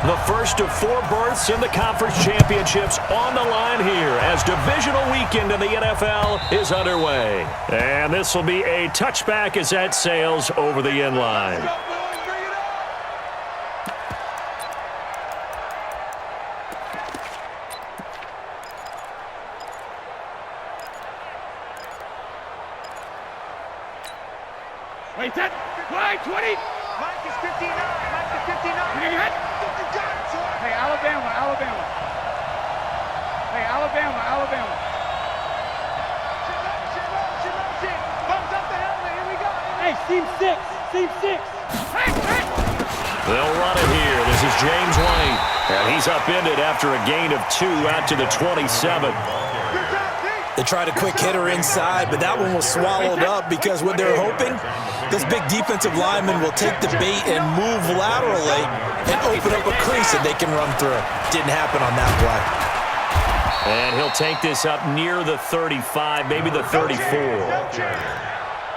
The first of 4 berths in the conference championships on the line here as divisional weekend in the NFL is underway. And this will be a touchback as that sails over the end line. Wait, that. Line 20. Mike is 59. Mike is 59. Hey, Alabama. Hey, Alabama. Bumped up the helmet. Here we go. Hey, seam 6. Hey. They'll run it here. This is James White. And he's upended after a gain of 2 out to the 27. They tried a quick hitter inside, but that one was swallowed up because what they're hoping, this big defensive lineman will take the bait and move laterally and open up a crease that they can run through. Didn't happen on that play. And he'll take this up near the 35, maybe the 34.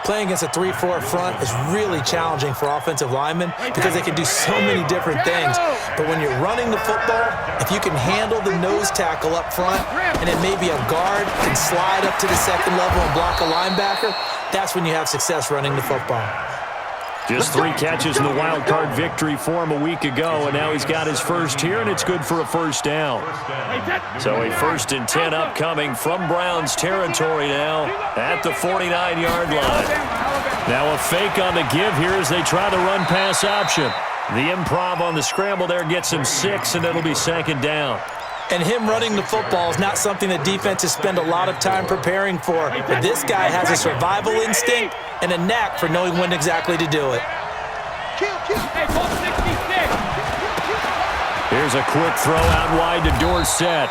Playing against a 3-4 front is really challenging for offensive linemen because they can do so many different things. But when you're running the football, if you can handle the nose tackle up front and then maybe a guard can slide up to the second level and block a linebacker, that's when you have success running the football. Just 3 catches in the wild card victory for him a week ago, and now he's got his first here, and it's good for a first down. So a 1st and 10 upcoming from Browns territory now at the 49-yard line. Now a fake on the give here as they try the run-pass option. The improv on the scramble there gets him 6, and it'll be 2nd down. And him running the football is not something that defenses spend a lot of time preparing for. But this guy has a survival instinct and a knack for knowing when exactly to do it. Hey, ball 66. Here's a quick throw out wide to Dorsett.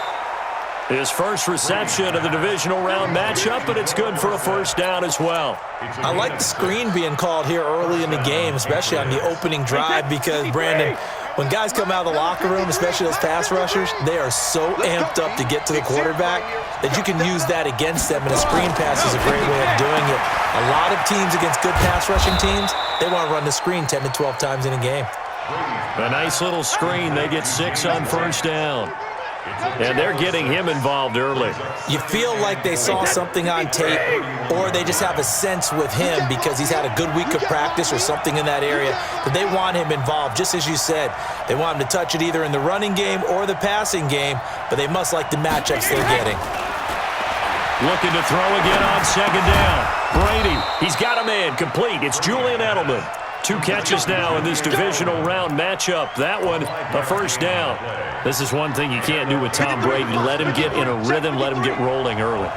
His first reception of the divisional round matchup, but it's good for a first down as well. I like the screen being called here early in the game, especially on the opening drive, because, Brandon, when guys come out of the locker room, especially those pass rushers, they are so amped up to get to the quarterback that you can use that against them, and a screen pass is a great way of doing it. A lot of teams against good pass rushing teams, they want to run the screen 10 to 12 times in a game. A nice little screen. They get 6 on first down. And they're getting him involved early. You feel like they saw something on tape, or they just have a sense with him because he's had a good week of practice or something in that area, that they want him involved. Just as you said, they want him to touch it either in the running game or the passing game, but they must like the matchups they're getting. Looking to throw again on 2nd down. Brady, he's got a man complete. It's Julian Edelman. 2 catches now in this divisional round matchup. That one, a first down. This is one thing you can't do with Tom Brady. Let him get in a rhythm. Let him get rolling early.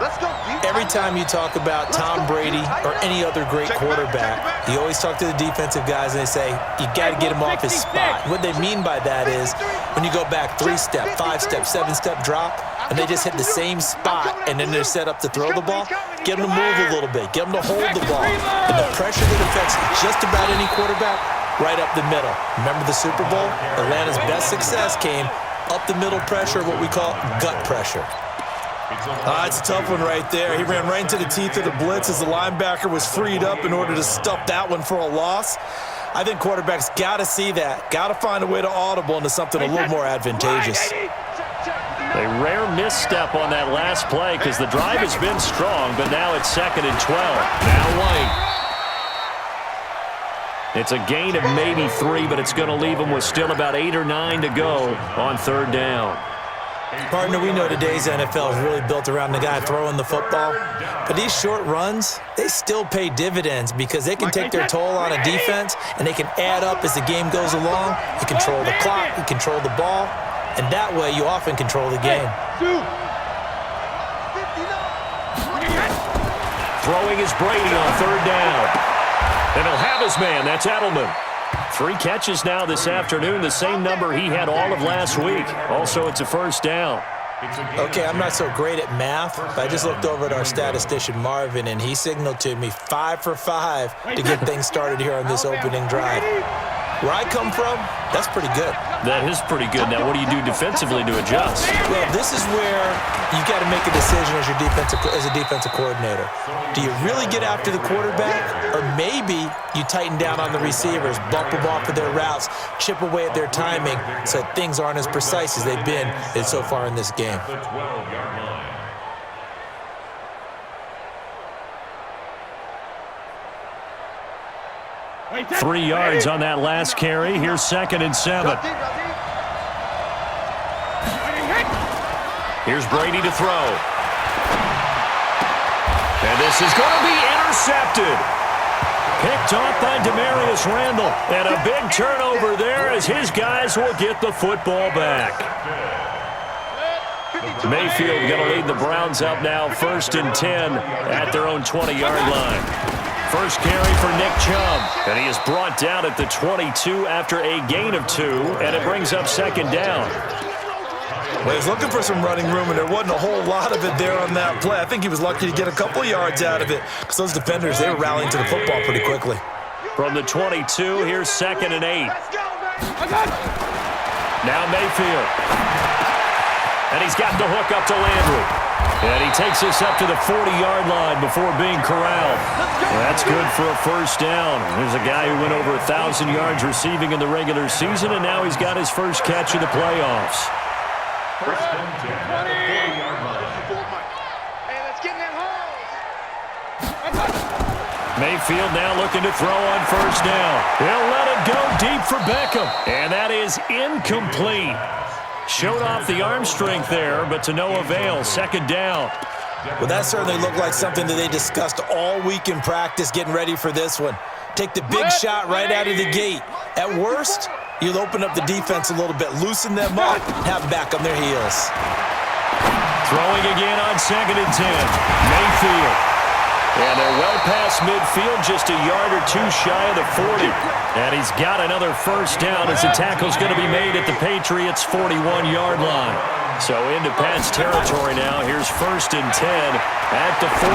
Every time you talk about Tom Brady or any other great quarterback, you always talk to the defensive guys and they say, you got to get him off his spot. What they mean by that is when you go back 3-step, 5-step, 7-step drop, and they just hit the same spot, and then they're set up to throw the ball, get them to move a little bit, get them to hold the ball. And the pressure that affects just about any quarterback, right up the middle. Remember the Super Bowl? Atlanta's best success came up the middle pressure, what we call gut pressure. It's a tough one right there. He ran right into the teeth of the blitz as the linebacker was freed up in order to stuff that one for a loss. I think quarterbacks got to see that, got to find a way to audible into something a little more advantageous. A rare misstep on that last play because the drive has been strong, but now it's 2nd and 12. Now White. It's a gain of maybe 3, but it's going to leave them with still about 8 or 9 to go on 3rd down. Partner, we know today's NFL is really built around the guy throwing the football. But these short runs, they still pay dividends because they can take their toll on a defense, and they can add up as the game goes along. You control the clock, you control the ball, and that way you often control the game. Throwing is Brady on 3rd down. And he'll have his man. That's Edelman. 3 catches now this afternoon, the same number he had all of last week. Also, it's a first down. Okay, I'm not so great at math, but I just looked over at our statistician, Marvin, and he signaled to me 5 for 5 to get things started here on this opening drive. Where I come from, that's pretty good. That is pretty good. Now, what do you do defensively to adjust? Well, this is where you got to make a decision as a defensive coordinator. Do you really get after the quarterback, or maybe you tighten down on the receivers, bump them off of their routes, chip away at their timing so that things aren't as precise as they've been so far in this game? 3 yards on that last carry. Here's 2nd and 7. Here's Brady to throw. And this is going to be intercepted. Picked off by Demarius Randall. And a big turnover there as his guys will get the football back. Mayfield going to lead the Browns up now, 1st and 10 at their own 20-yard line. First carry for Nick Chubb, and he is brought down at the 22 after a gain of 2, and it brings up 2nd down. Well, he's looking for some running room, and there wasn't a whole lot of it there on that play. I think he was lucky to get a couple of yards out of it because those defenders, they were rallying to the football pretty quickly. From the 22, here's 2nd and 8. Now Mayfield. And he's got the hook up to Landry. And he takes us up to the 40-yard line before being corralled. That's good for a first down. There's a guy who went over 1,000 yards receiving in the regular season, and now he's got his first catch in the playoffs. Mayfield now looking to throw on first down. He'll let it go deep for Beckham. And that is incomplete. Showed off the arm strength there, but to no avail. 2nd down. Well, that certainly looked like something that they discussed all week in practice getting ready for this one. Take the big shot right out of the gate. At worst, you'll open up the defense a little bit, loosen them up, have them back on their heels. Throwing again on 2nd and 10. Mayfield. And they're well past midfield, just a yard or 2 shy of the 40. And he's got another first down as the tackle's going to be made at the Patriots' 41-yard line. So into Pat's territory now. Here's 1st and 10 at the 41.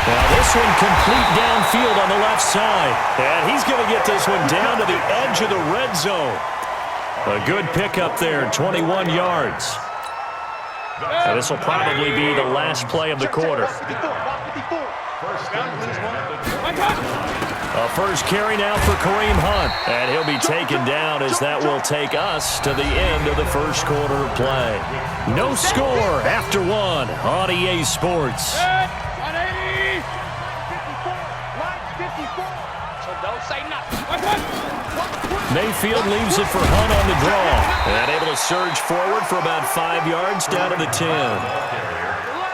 Now this one complete downfield on the left side. And he's going to get this one down to the edge of the red zone. A good pickup there, 21 yards. Now this will probably be the last play of the quarter. A first carry now for Kareem Hunt. And he'll be taken down as that will take us to the end of the first quarter of play. No score after 1 on EA Sports. Mayfield leaves it for Hunt on the draw. And able to surge forward for about 5 yards down to the 10.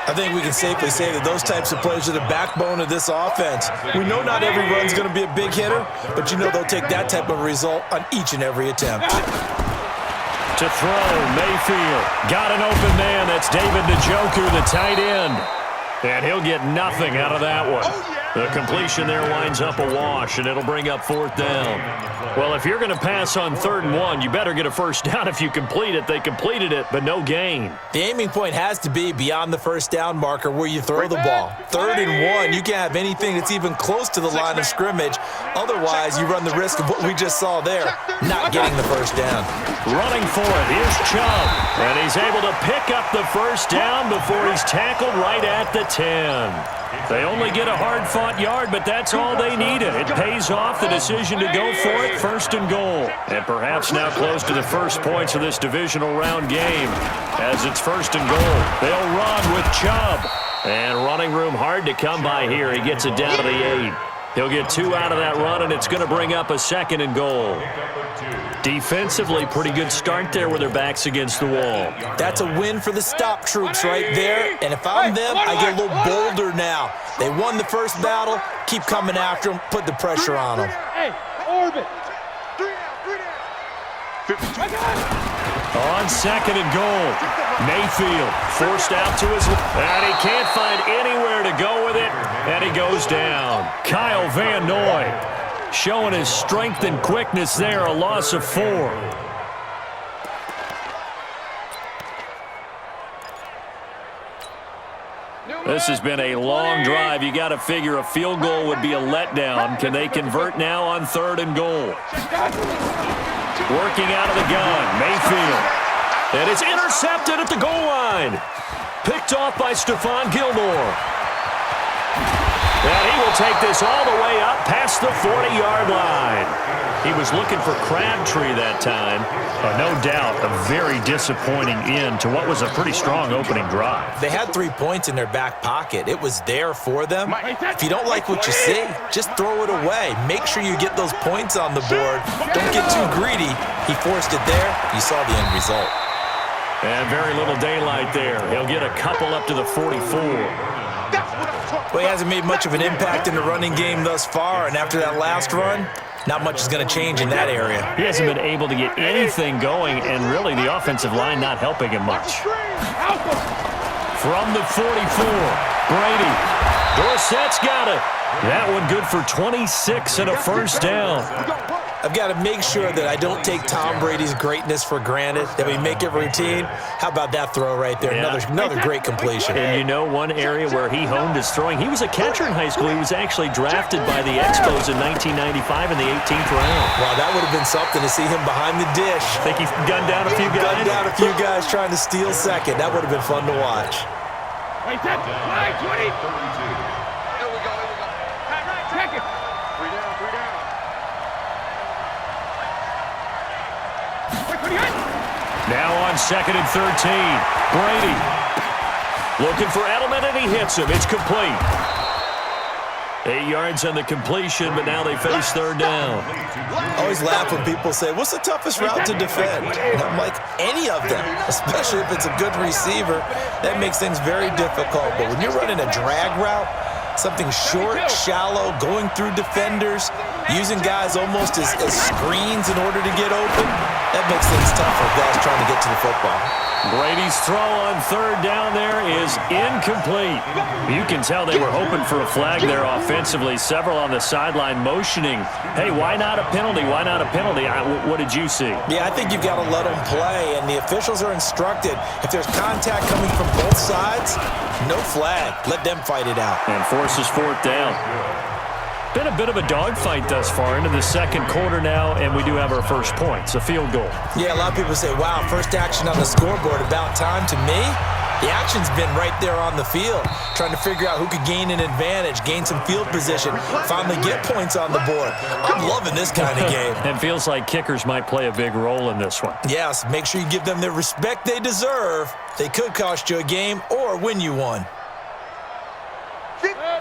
I think we can safely say that those types of plays are the backbone of this offense. We know not every run's going to be a big hitter, but you know they'll take that type of result on each and every attempt. To throw, Mayfield. Got an open man. That's David Njoku, the tight end. And he'll get nothing out of that one. The completion there winds up a wash, and it'll bring up 4th down. Well, if you're going to pass on 3rd and 1, you better get a first down if you complete it. They completed it, but no gain. The aiming point has to be beyond the first down marker where you throw the ball. 3rd and 1, you can't have anything that's even close to the line of scrimmage. Otherwise, you run the risk of what we just saw there, not getting the first down. Running for it, here's Chubb. And he's able to pick up the first down before he's tackled right at the 10. They only get a hard-fought yard, but that's all they needed. It pays off the decision to go for it, 1st and goal. And perhaps now close to the first points of this divisional round game as it's 1st and goal. They'll run with Chubb. And running room hard to come by here. He gets it down to the 8. He'll get 2 out of that run, and it's going to bring up a 2nd and goal. Defensively, pretty good start there with their backs against the wall. That's a win for the stop troops right there. And if I'm them, I get a little bolder now. They won the first battle. Keep coming after them. Put the pressure on them. Hey, orbit. 3 down. On 2nd and goal, Mayfield forced out to his left. And he can't find anywhere to go with it. And he goes down. Kyle Van Noy showing his strength and quickness there, a loss of 4. This has been a long drive. You got to figure a field goal would be a letdown. Can they convert now on 3rd and goal? Working out of the gun, Mayfield. And it's intercepted at the goal line. Picked off by Stephon Gilmore. And he will take this all the way up past the 40-yard line. He was looking for Crabtree that time. No doubt a very disappointing end to what was a pretty strong opening drive. They had 3 points in their back pocket. It was there for them. If you don't like what you see, just throw it away. Make sure you get those points on the board. Don't get too greedy. He forced it there. You saw the end result. And very little daylight there. He'll get a couple up to the 44. Well, he hasn't made much of an impact in the running game thus far, and after that last run, not much is going to change in that area. He hasn't been able to get anything going, and really the offensive line not helping him much. From the 44, Brady. Dorsett's got it. That one good for 26 and a first down. I've got to make sure that I don't take Tom Brady's greatness for granted, that we make it routine. How about that throw right there? Yeah. Another great completion. And you know one area where he honed his throwing, he was a catcher in high school. He was actually drafted by the Expos in 1995 in the 18th round. Wow, that would have been something to see him behind the dish. Think he gunned down a few guys? Gunned down a few guys trying to steal second. That would have been fun to watch. Wait, that line 20. Here we go. Check it. 3 down. Now on 2nd and 13, Brady looking for Edelman, and he hits him. It's complete. 8 yards on the completion, but now they face 3rd down. I always laugh when people say, what's the toughest route to defend? And I'm like, any of them, especially if it's a good receiver. That makes things very difficult. But when you're running a drag route, something short, shallow, going through defenders, using guys almost as screens in order to get open, that makes things tough for guys trying to get to the football. Brady's throw on 3rd down there is incomplete. You can tell they were hoping for a flag there offensively. Several on the sideline motioning, hey, why not a penalty? Why not a penalty? What did you see? Yeah, I think you've got to let them play, and the officials are instructed, if there's contact coming from both sides, no flag. Let them fight it out. And forces 4th down. Been a bit of a dogfight thus far into the 2nd quarter now, and we do have our first points, a field goal. Yeah, a lot of people say, wow, first action on the scoreboard, about time. To me, the action's been right there on the field, trying to figure out who could gain an advantage, gain some field position, finally get points on the board. I'm loving this kind of game. It feels like kickers might play a big role in this one. Yes, make sure you give them the respect they deserve. They could cost you a game or win you one.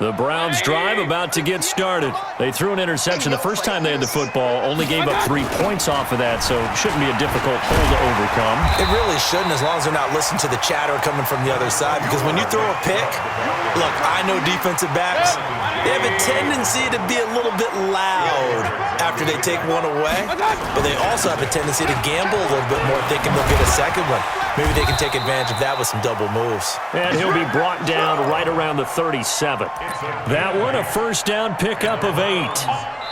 The Browns drive about to get started. They threw an interception the first time they had the football, only gave up 3 points off of that, so it shouldn't be a difficult hole to overcome. It really shouldn't, as long as they're not listening to the chatter coming from the other side, because when you throw a pick, look, I know defensive backs, they have a tendency to be a little bit loud after they take one away, but they also have a tendency to gamble a little bit more, thinking they'll get a second one. Maybe they can take advantage of that with some double moves. And he'll be brought down right around the 37. That one, a first down pickup of 8.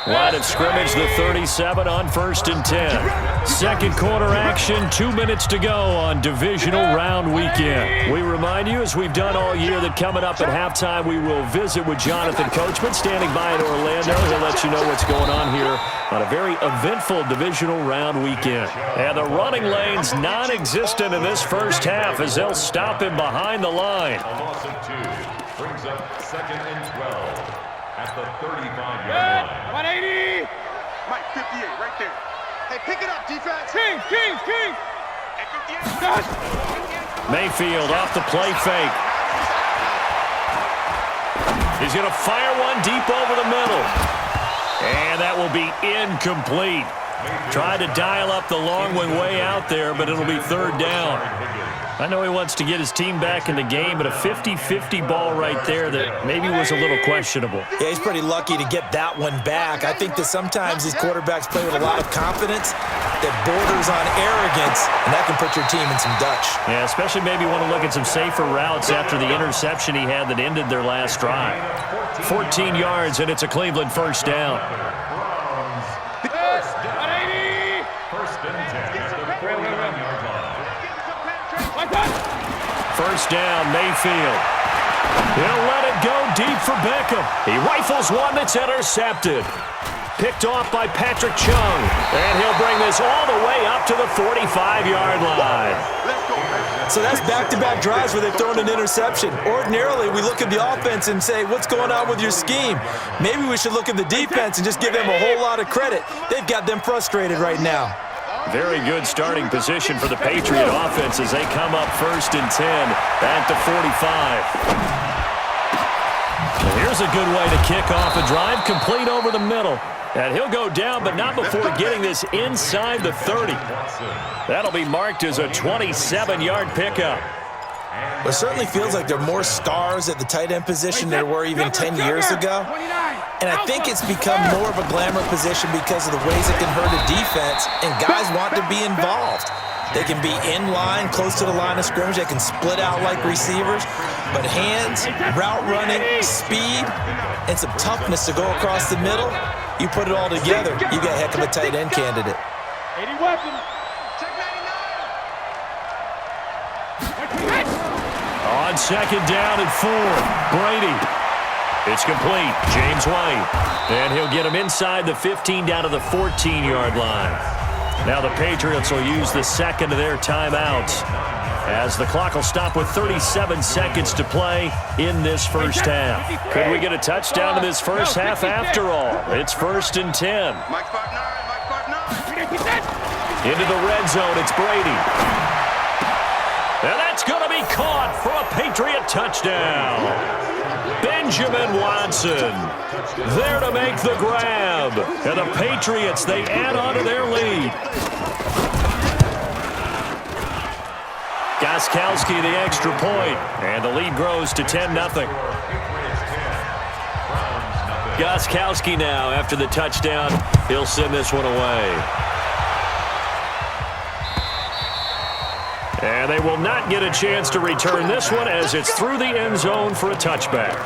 Line of scrimmage, the 37 on 1st and 10. Second quarter action, 2 minutes to go on divisional round weekend. We remind you, as we've done all year, that coming up at halftime, we will visit with Jonathan Coachman, standing by in Orlando. He'll let you know what's going on here on a very eventful divisional round weekend. And the running lane's non-existent in this first half as they'll stop him behind the line. A loss of 2 brings up 2nd and 12 at the 35-yard line. 180. Mike, 58, right there. Hey, pick it up, defense. King. At 58. Mayfield off the play fake. He's going to fire one deep over the middle. And that will be incomplete. Tried to dial up the long one way out there, but it'll be 3rd down. I know he wants to get his team back in the game, but a 50-50 ball right there that maybe was a little questionable. Yeah, he's pretty lucky to get that one back. I think that sometimes these quarterbacks play with a lot of confidence that borders on arrogance, and that can put your team in some Dutch. Yeah, especially maybe want to look at some safer routes after the interception he had that ended their last drive. 14 yards, and it's a Cleveland first down. 180. First and 10 at the 49-yard line. First down, Mayfield. He'll let it go deep for Beckham. He rifles one that's intercepted. Picked off by Patrick Chung. And he'll bring this all the way up to the 45-yard line. So that's back-to-back drives where they've thrown an interception. Ordinarily, we look at the offense and say, what's going on with your scheme? Maybe we should look at the defense and just give them a whole lot of credit. They've got them frustrated right now. Very good starting position for the Patriot offense as they come up 1st and 10 at the 45. Here's a good way to kick off a drive, complete over the middle. And he'll go down, but not before getting this inside the 30. That'll be marked as a 27-yard pickup. Well, it certainly feels like there are more stars at the tight end position than there were even 10 years ago. And I think it's become more of a glamour position because of the ways it can hurt a defense, and guys want to be involved. They can be in line, close to the line of scrimmage. They can split out like receivers. But hands, route running, speed, and some toughness to go across the middle, you put it all together, you got a heck of a tight end candidate. 80 weapons. On 2nd down and 4, Brady. It's complete. James White. And he'll get him inside the 15 down to the 14-yard line. Now the Patriots will use the second of their timeouts as the clock will stop with 37 seconds to play in this first half. Could we get a touchdown in this first half after all? It's 1st and 10. Into the red zone, it's Brady. And that's going to be caught for a Patriot touchdown. Benjamin Watson there to make the grab. And the Patriots, they add on to their lead. Gostkowski the extra point, and the lead grows to 10-0. Gostkowski now, after the touchdown, he'll send this one away. And they will not get a chance to return this one as it's through the end zone for a touchback.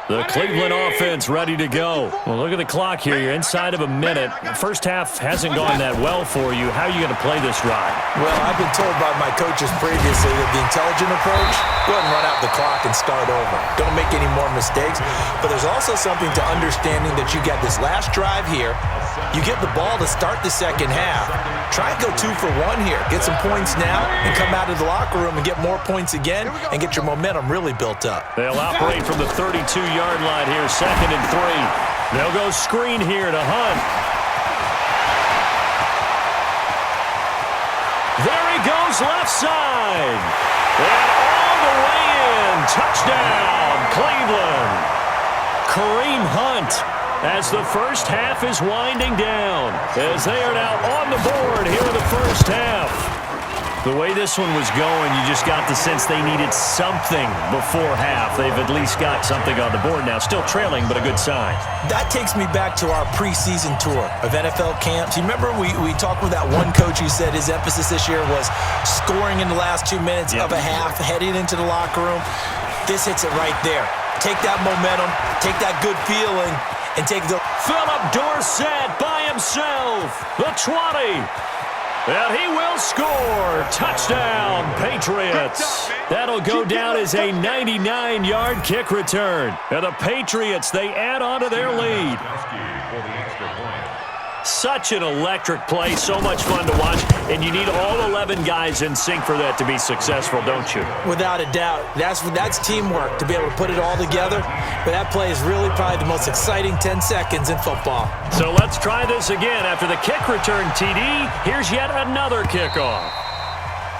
The Cleveland offense ready to go. Well, look at the clock here. You're inside of a minute. The first half hasn't gone that well for you. How are you going to play this drive? Well, I've been told by my coaches previously that the intelligent approach, go ahead and run out the clock and start over. Don't make any more mistakes. But there's also something to understanding that you got this last drive here. You get the ball to start the second half. Try and go 2 for 1 here. Get some points now and come out of the locker room and get more points again and get your momentum really built up. They'll operate from the 32-yard line here, 2nd and 3. They'll go screen here to Hunt. There he goes left side. And all the way in. Touchdown, Cleveland. Kareem Hunt. As the first half is winding down, as they are now on the board here in the first half. The way this one was going, you just got the sense they needed something before half. They've at least got something on the board now. Still trailing, but a good sign. That takes me back to our preseason tour of NFL camps. You remember we talked with that one coach who said his emphasis this year was scoring in the last 2 minutes of a half, heading into the locker room. This hits it right there. Take that momentum, take that good feeling, and take the... Philip Dorsett by himself. The 20. And he will score. Touchdown, Patriots. That'll go down as a 99-yard kick return. And the Patriots, they add on to their lead. Such an electric play, so much fun to watch, and you need all 11 guys in sync for that to be successful, don't you? Without a doubt. That's teamwork to be able to put it all together, but that play is really probably the most exciting 10 seconds in football. So let's try this again. After the kick return, TD, here's yet another kickoff.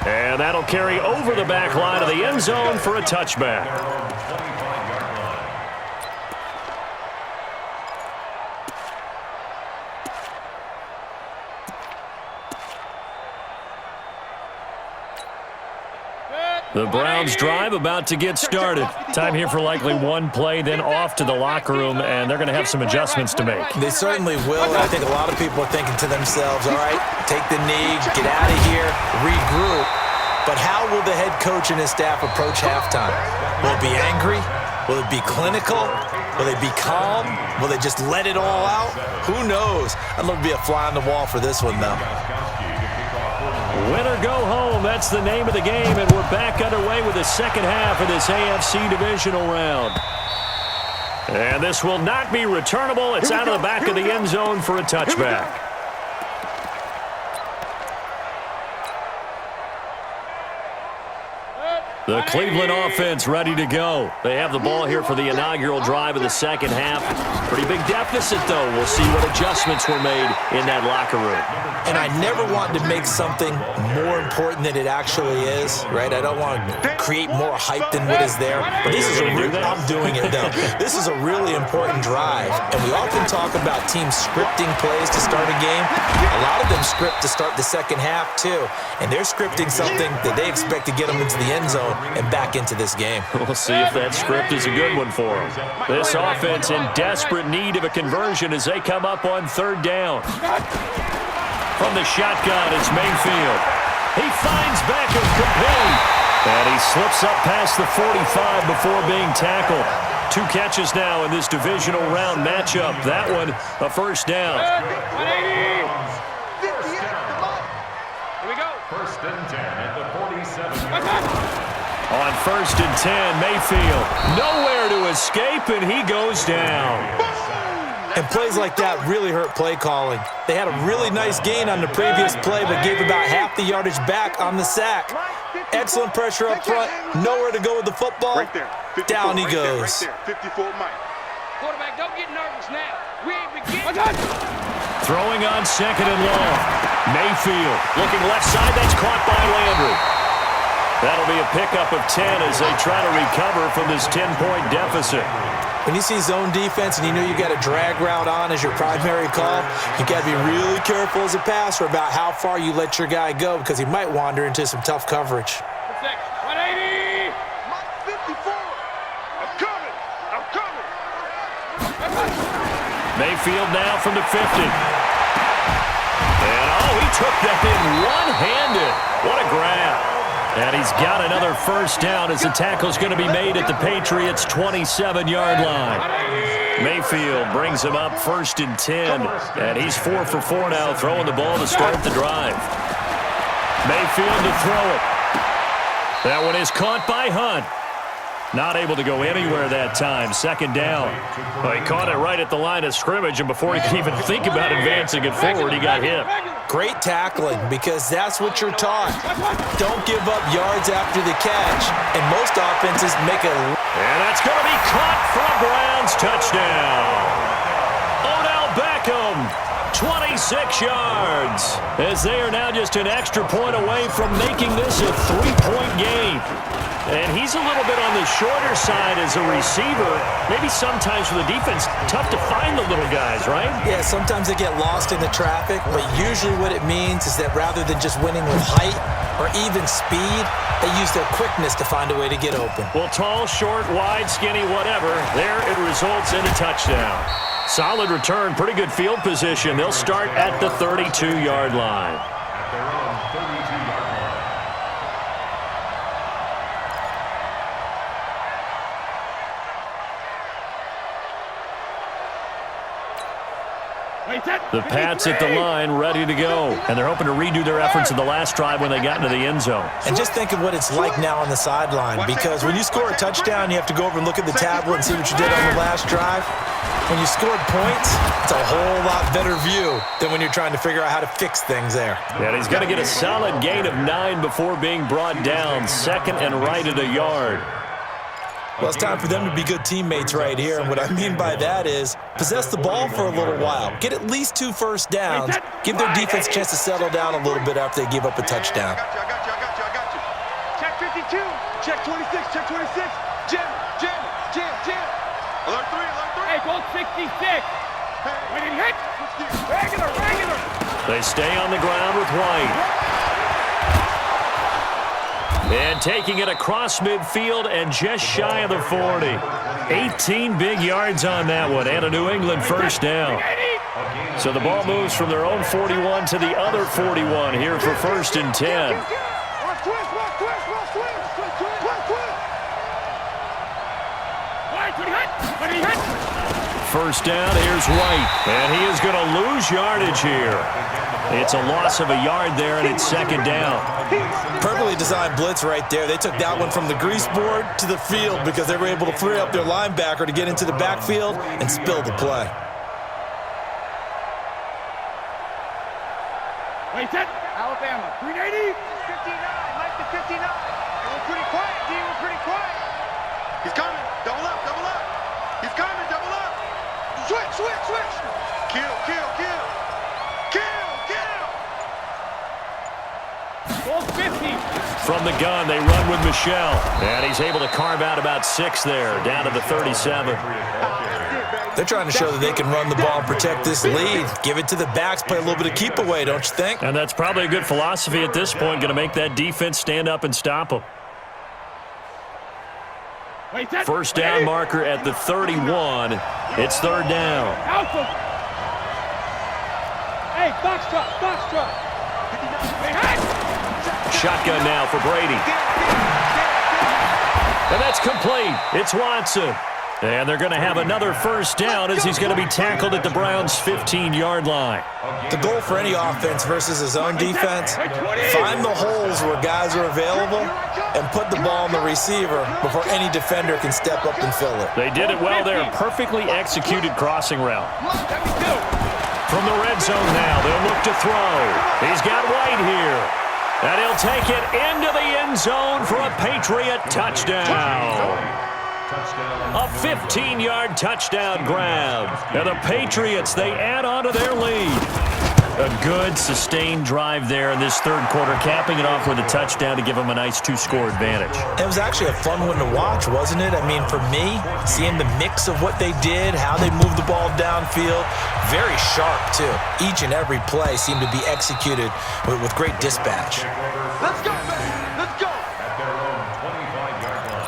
And that'll carry over the back line of the end zone for a touchback. The Browns drive about to get started. Time here for likely one play, then off to the locker room, and they're going to have some adjustments to make. They certainly will, and I think a lot of people are thinking to themselves, all right, take the knee, get out of here, regroup. But how will the head coach and his staff approach halftime? Will it be angry? Will it be clinical? Will they be calm? Will they just let it all out? Who knows? I'd love to be a fly on the wall for this one, though. Win or go home home. That's the name of the game, and we're back underway with the second half of this AFC divisional round. And this will not be returnable. It's out of the back of the end zone for a touchback. The Cleveland offense ready to go. They have the ball here for the inaugural drive of the second half. Pretty big deficit, though. We'll see what adjustments were made in that locker room. And I never want to make something more important than it actually is, right? I don't want to create more hype than what is there. But this is I'm doing it, though. This is a really important drive. And we often talk about teams scripting plays to start a game. A lot of them script to start the second half, too. And they're scripting something that they expect to get them into the end zone and back into this game. We'll see if that script is a good one for them. This offense in desperate need of a conversion as they come up on third down. From the shotgun, it's Mayfield. He finds Beckham complete. And he slips up past the 45 before being tackled. 2 catches now in this divisional round matchup. That one, a first down. 180. Here we go. First and 10 at the 47. On first and 10, Mayfield. Nowhere to escape, and he goes down. And plays like that really hurt play calling. They had a really nice gain on the previous play, but gave about half the yardage back on the sack. Excellent pressure up front. Nowhere to go with the football. Right there. 54, Down he goes. Right there. 54 Mike. Quarterback, don't get nervous now. We ain't beginning. Throwing on second and long. Mayfield looking left side. That's caught by Landry. That'll be a pickup of 10 as they try to recover from this 10-point deficit. When you see zone defense and you know you got a drag route on as your primary call, you got to be really careful as a passer about how far you let your guy go because he might wander into some tough coverage. 180. Mike 54. I'm coming. I'm coming. Mayfield now from the 50. And, he took that in one-handed. What a grab. And he's got another first down as the tackle's going to be made at the Patriots' 27-yard line. Mayfield brings him up first and 10, and he's 4 for 4 now, throwing the ball to start the drive. Mayfield to throw it. That one is caught by Hunt. Not able to go anywhere that time. Second down. Well, he caught it right at the line of scrimmage, and before he could even think about advancing it forward, he got hit. Great tackling because that's what you're taught. Don't give up yards after the catch, and most offenses make a... And that's going to be caught for a Browns touchdown. Odell Beckham, 26 yards, as they are now just an extra point away from making this a 3-point game. And he's a little bit on the shorter side as a receiver. Maybe sometimes for the defense, tough to find the little guys, right? Yeah, sometimes they get lost in the traffic, but usually what it means is that rather than just winning with height or even speed, they use their quickness to find a way to get open. Well, tall, short, wide, skinny, whatever, there it results in a touchdown. Solid return, pretty good field position. They'll start at the 32-yard line. The Pats at the line, ready to go. And they're hoping to redo their efforts in the last drive when they got into the end zone. And just think of what it's like now on the sideline, because when you score a touchdown, you have to go over and look at the tablet and see what you did on the last drive. When you scored points, it's a whole lot better view than when you're trying to figure out how to fix things there. And he's going to get a solid gain of 9 before being brought down. Second and right at a yard. Well, it's time for them to be good teammates right here, and what I mean by that is possess the ball for a little while, get at least 2 first downs, give their defense a chance to settle down a little bit after they give up a touchdown. I got you. Check 52. Check 26. Check 26. Jim. Alert 3. Hey, goal 66. When it hit. Regular. They stay on the ground with White. And taking it across midfield and just shy of the 40. 18 big yards on that one and a New England first down. So the ball moves from their own 41 to the other 41 here for first and 10. first down. Here's White. And he is going to lose yardage here. It's a loss of a yard there, and it's second down. Perfectly designed blitz right there. They took that one from the grease board to the field because they were able to free up their linebacker to get into the backfield and spill the play. Wait, set. Alabama, 380. 59, Mike to 59. We're pretty quiet, D. We're pretty quiet. He's coming. Double up, double up. He's coming, double up. Switch, switch, switch. Kill, kill, kill. Kill, kill. Ball 50. From the gun, they run with Michelle. And he's able to carve out about 6 there, down to the 37. They're trying to show that they can run the ball and protect this lead. Give it to the backs, play a little bit of keep away, don't you think? And that's probably a good philosophy at this point, going to make that defense stand up and stop them. First down marker at the 31. It's third down. Alpha. Hey, box drop, box drop. Hey, hey. Shotgun now for Brady. And that's complete. It's Watson. And they're going to have another first down as he's going to be tackled at the Browns' 15-yard line. The goal for any offense versus his own defense, find the holes where guys are available and put the ball on the receiver before any defender can step up and fill it. They did it well there. Perfectly executed crossing route. From the red zone now, they'll look to throw. He's got White here. And he'll take it into the end zone for a Patriot touchdown. A 15-yard touchdown grab. And the Patriots, they add on to their lead. A good, sustained drive there in this third quarter, capping it off with a touchdown to give them a nice 2-score advantage. It was actually a fun one to watch, wasn't it? I mean, for me, seeing the mix of what they did, how they moved the ball downfield, very sharp, too. Each and every play seemed to be executed with great dispatch. Let's go, man. Let's go. At their own 25-yard line.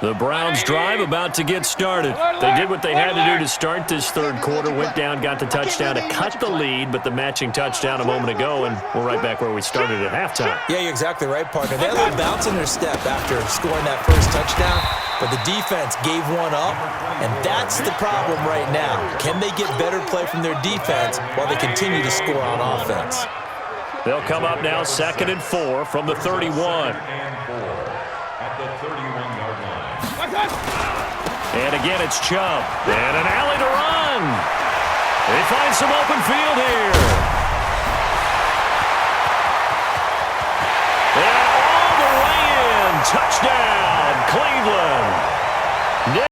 The Browns drive about to get started. They did what they had to do to start this third quarter, went down, got the touchdown to cut the lead, but the matching touchdown a moment ago, and we're right back where we started at halftime. Yeah, you're exactly right, partner. They had a little bounce in their step after scoring that first touchdown, but the defense gave one up, and that's the problem right now. Can they get better play from their defense while they continue to score on offense? They'll come up now 2nd and 4 from the 31. At the 31-yard line. And again, it's Chubb. And an alley to run. They find some open field here.